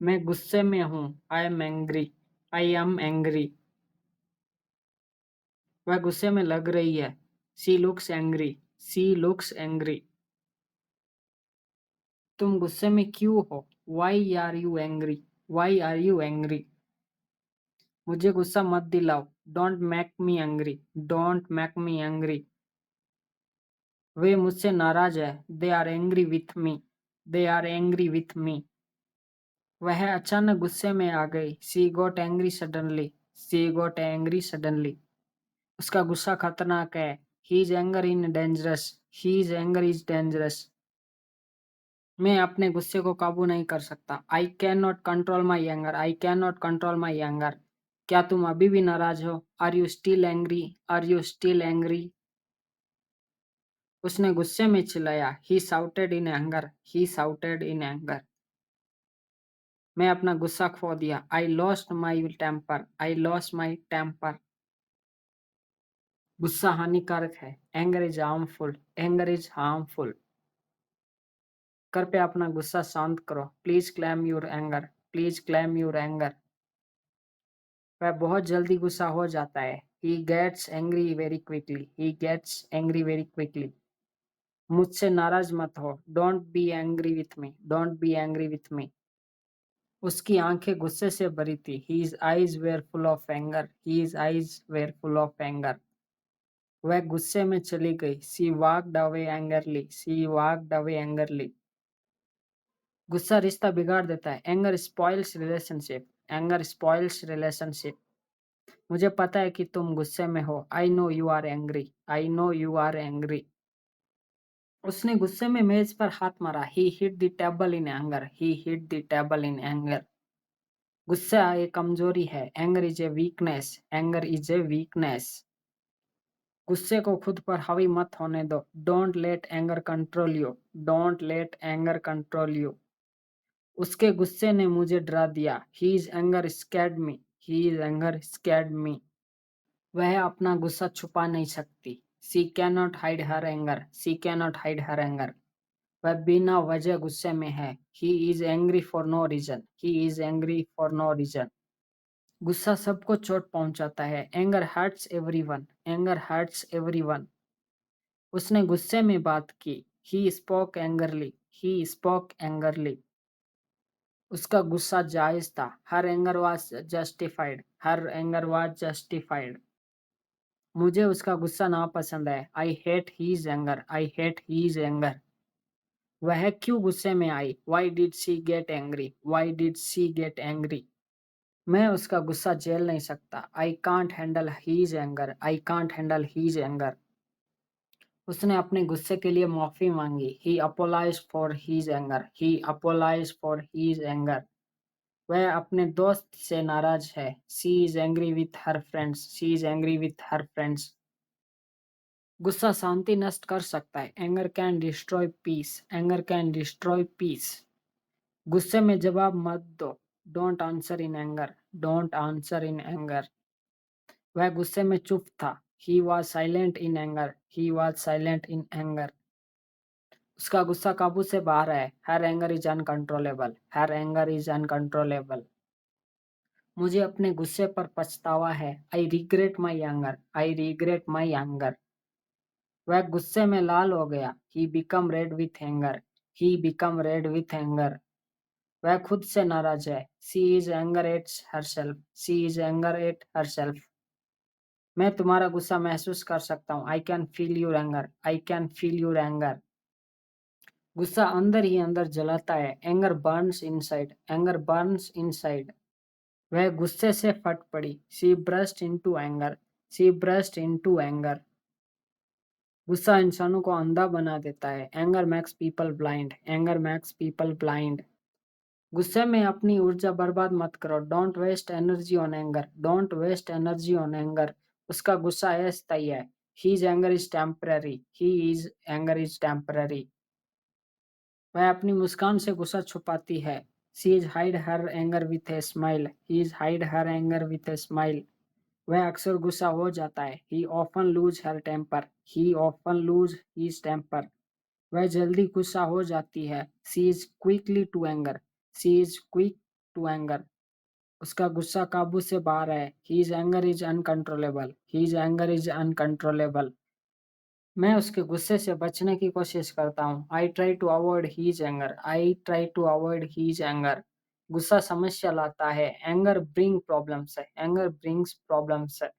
मैं गुस्से में हूँ। I am angry. I am angry. वह गुस्से में लग रही है। She looks angry. She looks angry. तुम गुस्से में क्यों हो? Why are you angry? Why are you angry? मुझे गुस्सा मत दिलाओ। Don't make me angry. Don't make me angry. वे मुझसे नाराज है। They are angry with me. They are angry with me. वह अचानक गुस्से में आ गई। She got angry suddenly. She got angry suddenly. उसका गुस्सा खतरनाक है। His anger in dangerous. His anger is dangerous. मैं अपने गुस्से को काबू नहीं कर सकता। I can not control my anger. I can not control my anger. क्या तुम अभी भी नाराज हो? Are you still angry? Are you still angry? उसने गुस्से में चिल्लाया। He shouted in anger. He shouted in anger. मैं अपना गुस्सा खो दिया। I lost my temper. I lost my temper. गुस्सा हानिकारक है। Anger is harmful. Anger is harmful. कृपया अपना गुस्सा शांत करो। Please calm your anger. Please calm your anger. वह बहुत जल्दी गुस्सा हो जाता है। He gets angry very quickly. He gets angry very quickly. मुझसे नाराज मत हो। Don't be angry with me. Don't be angry with me. उसकी आंखें गुस्से से भरी थी। His eyes were full of anger. His eyes were full of anger. वह गुस्से में चली गई। She walked away angrily. She walked away angrily. गुस्सा रिश्ता बिगाड़ देता है। Anger spoils relationship. Anger spoils relationship. मुझे पता है कि तुम गुस्से में हो। I know you are angry. I know you are angry. उसने गुस्से में मेज पर हाथ मारा। He hit the table in anger. He hit the table in anger. गुस्सा एक कमजोरी है। Anger is a weakness. Anger is a weakness. गुस्से को खुद पर हावी मत होने दो। Don't let anger control you. Don't let anger control you. उसके गुस्से ने मुझे डरा दिया। हीज एंगर स्कैर्ड मी। हीज एंगर स्कैर्ड मी। वह अपना गुस्सा छुपा नहीं सकती। She can not hide her anger. She can not hide her anger. वह बिना वजह गुस्से में है। ही is angry for no reason. He is angry for no reason. गुस्सा सबको चोट पहुंचाता है। Anger hurts everyone. Anger hurts everyone. उसने गुस्से में बात की। He spoke angrily. He spoke angrily. उसका गुस्सा जायज था। Her anger was justified. Her anger was justified. मुझे उसका गुस्सा नापसंद है। I hate his anger. I hate his anger. वह क्यों गुस्से में आई? Why did she get angry? Why did she get angry? मैं उसका गुस्सा झेल नहीं सकता। I can't handle his anger. I can't handle his anger. उसने अपने गुस्से के लिए माफी मांगी। He apologise for his anger. He apologise for his anger. वह अपने दोस्त से नाराज है। She is angry with her friends. She is angry with her friends. गुस्सा शांति नष्ट कर सकता है। Anger can destroy peace. Anger can destroy peace. गुस्से में जवाब मत दो। Don't answer in anger. Don't answer in anger. वह गुस्से में चुप था। He was silent in anger. He was silent in anger. उसका गुस्सा काबू से बाहर है। Her anger is uncontrollable. Her anger is uncontrollable. मुझे अपने गुस्से पर पछतावा है। I regret my anger. I regret my anger. वह गुस्से में लाल हो गया। He become red with anger. He become red with anger. वह खुद से नाराज है। She is anger at herself. She is anger at herself. मैं तुम्हारा गुस्सा महसूस कर सकता हूँ। I can feel your anger. I can feel your anger. गुस्सा अंदर ही अंदर जलाता है। Anger burns inside. Anger burns inside. वह गुस्से से फट पड़ी। She burst into anger. She burst into anger. गुस्सा इंसानों को अंधा बना देता है। Anger makes people blind. Anger makes people blind. गुस्से में अपनी ऊर्जा बर्बाद मत करो। Don't waste energy on anger. Don't waste energy on anger. उसका गुस्सा अस्थायी है। His anger is temporary. He is anger is temporary. वह अपनी मुस्कान से गुस्सा छुपाती है। She is hide her anger with a smile. He is hide her anger with a smile. वह अक्सर गुस्सा हो जाता है। He often lose her temper. He often lose his temper. वह जल्दी गुस्सा हो जाती है। She is quickly to anger. She is quick to anger. उसका गुस्सा काबू से बाहर है। His anger is uncontrollable. His anger is uncontrollable. मैं उसके गुस्से से बचने की कोशिश करता हूँ। I try to avoid his anger. I try to avoid his anger. गुस्सा समस्या लाता है। एंगर ब्रिंग प्रॉब्लम्स है। एंगर ब्रिंग्स प्रॉब्लम्स है।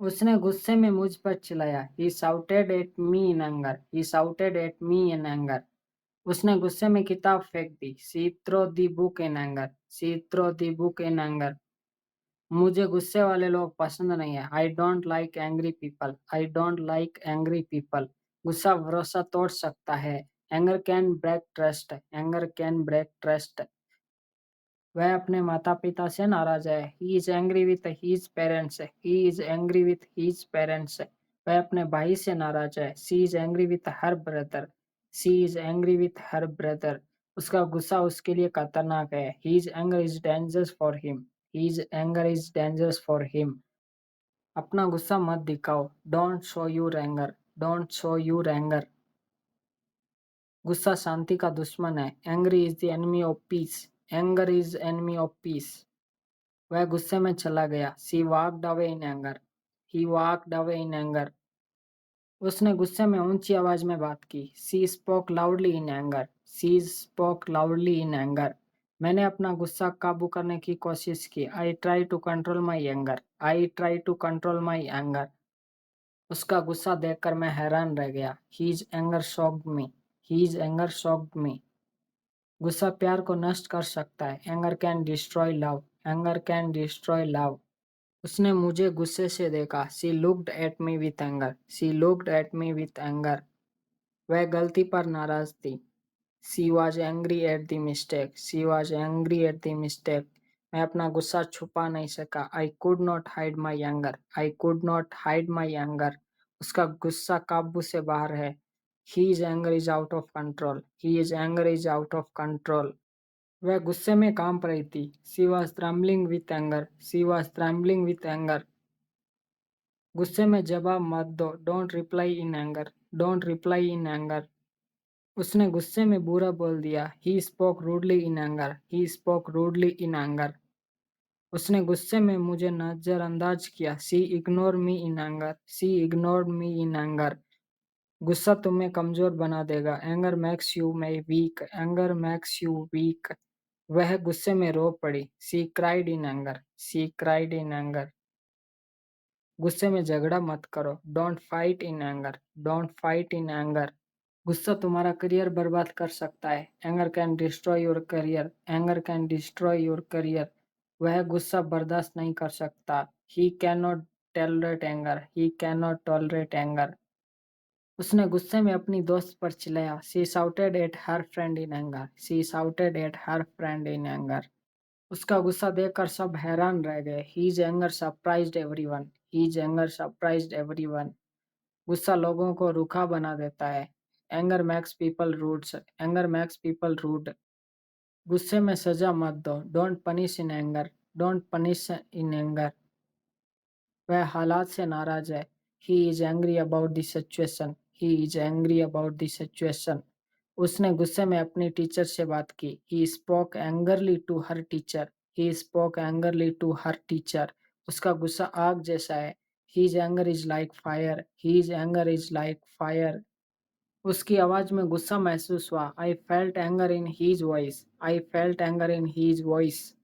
उसने गुस्से में मुझ पर चिल्लाया। He shouted at me in anger. He shouted at me in anger. उसने गुस्से में किताब फेंक दी। She threw the book in anger. She threw the book in anger. मुझे गुस्से वाले लोग पसंद नहीं है। I don't like angry people. I don't like angry people. गुस्सा भरोसा तोड़ सकता है। Anger can break trust. Anger can break trust. वह अपने माता-पिता से नाराज है। He is angry with his parents. He is angry with his parents. वह अपने भाई से नाराज है। She is angry with her brother. She is angry with her brother. उसका गुस्सा उसके लिए खतरनाक है। His anger is dangerous for him. His anger is dangerous for him. अपना गुस्सा मत दिखाओ। Don't show your anger. Don't show your anger. गुस्सा शांति का दुश्मन है। Anger is the enemy of peace. Anger is enemy of peace. वह गुस्से में चला गया। She walked away in anger. He walked away in anger. उसने गुस्से में ऊंची आवाज में बात की। She spoke loudly in anger. She spoke loudly in anger. मैंने अपना गुस्सा काबू करने की कोशिश की। I tried to control my anger. I tried to control my anger. उसका गुस्सा देखकर मैं हैरान रह गया। His anger shocked me. His anger shocked me. गुस्सा प्यार को नष्ट कर सकता है। Anger can destroy love. Anger can destroy love. उसने मुझे गुस्से से देखा। She looked at me with anger. She looked at me with anger. वह गलती पर नाराज थी। She was angry at the mistake. She was angry at the mistake. मैं अपना गुस्सा छुपा नहीं सका। I could not hide my anger. I could not hide my anger. उसका गुस्सा काबू से बाहर है। His anger is out of control. His anger is out of control. वह गुस्से में कांप रही थी। She was trembling with anger. She was trembling with anger. गुस्से में जवाब मत दो। Don't reply in anger. Don't reply in anger. उसने गुस्से में बुरा बोल दिया। He spoke rudely in anger. He spoke rudely in anger. उसने गुस्से में मुझे नजरअंदाज किया। She ignore me in anger. She ignore me in anger. गुस्सा तुम्हें कमजोर बना देगा। Anger makes you may weak. Anger makes you weak. वह गुस्से में रो पड़ी। She cried in anger. She cried in anger. गुस्से में झगड़ा मत करो। Don't fight in anger. Don't fight in anger. गुस्सा तुम्हारा करियर बर्बाद कर सकता है। Anger can destroy your career. Anger can destroy your career. वह गुस्सा बर्दाश्त नहीं कर सकता। He can not tolerate anger. He can not tolerate anger. उसने गुस्से में अपनी दोस्त पर चिल्लाया। She shouted at her friend in anger. She shouted at her friend in anger. उसका गुस्सा देखकर सब हैरान रह गए। His anger surprised everyone. His anger surprised everyone. गुस्सा लोगों को रूखा बना देता है। Anger makes people rude. Anger makes people rude. गुस्से में सजा मत दो। Don't punish in anger. Don't punish in anger. वह हालात से नाराज है। He is angry about the situation. He is angry about the situation. उसने गुस्से में अपनी टीचर से बात की। He spoke angrily to her teacher. He spoke angrily to her teacher. उसका गुस्सा आग जैसा है। His anger is like fire. His anger is like fire. उसकी आवाज में गुस्सा महसूस हुआ। I felt anger in his voice. I felt anger in his voice.